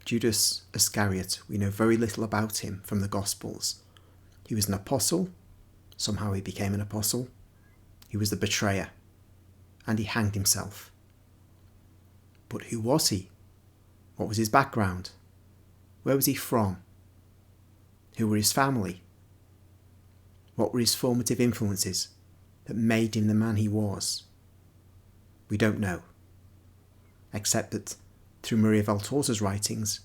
Judas Iscariot, we know very little about him from the Gospels. He was an apostle. Somehow he became an apostle. He was the betrayer. And he hanged himself. But who was he? What was his background? Where was he from? Who were his family? What were his formative influences that made him the man he was? We don't know. Except that through Maria Valtorta's writings,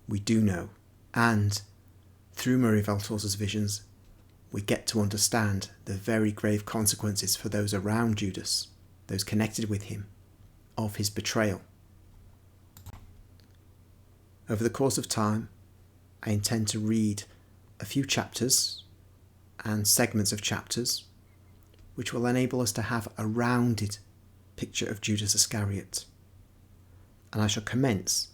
we do know. And through Maria Valtorta's visions, we get to understand the very grave consequences for those around Judas, those connected with him, of his betrayal. Over the course of time, I intend to read a few chapters and segments of chapters which will enable us to have a rounded picture of Judas Iscariot. And I shall commence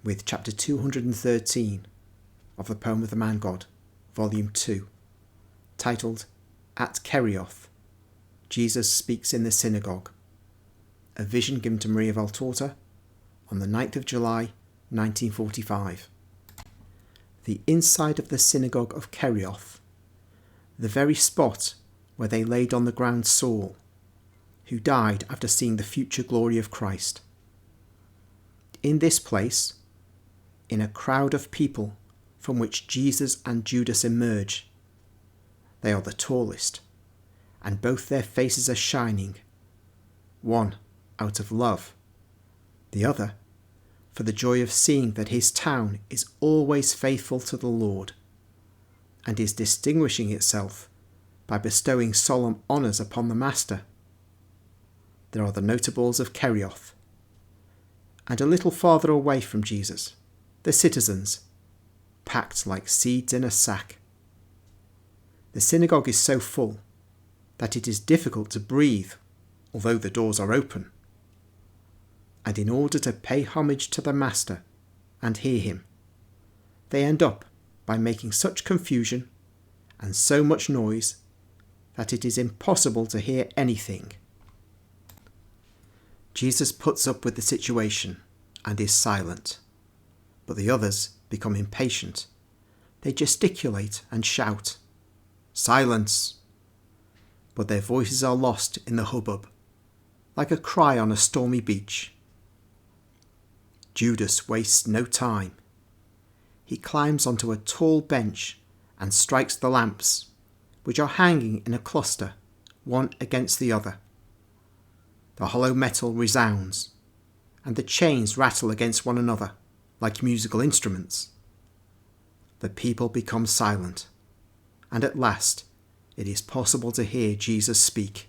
with chapter 213 of the Poem of the Man God, volume 2, titled At Kerioth, Jesus Speaks in the Synagogue, a vision given to Maria Valtorta on the 9th of July 1945. The inside of the synagogue of Kerioth, the very spot where they laid on the ground Saul, who died after seeing the future glory of Christ. In this place, in a crowd of people from which Jesus and Judas emerge, they are the tallest, and both their faces are shining, one out of love, the other for the joy of seeing that his town is always faithful to the Lord, and is distinguishing itself by bestowing solemn honours upon the Master. There are the notables of Kerioth, and a little farther away from Jesus, the citizens, packed like seeds in a sack. The synagogue is so full that it is difficult to breathe, although the doors are open. And in order to pay homage to the Master and hear him, they end up by making such confusion and so much noise that it is impossible to hear anything. Jesus puts up with the situation and is silent, but the others become impatient. They gesticulate and shout, "Silence!" But their voices are lost in the hubbub, like a cry on a stormy beach. Judas wastes no time. He climbs onto a tall bench and strikes the lamps, which are hanging in a cluster, one against the other. The hollow metal resounds, and the chains rattle against one another like musical instruments. The people become silent, and at last it is possible to hear Jesus speak.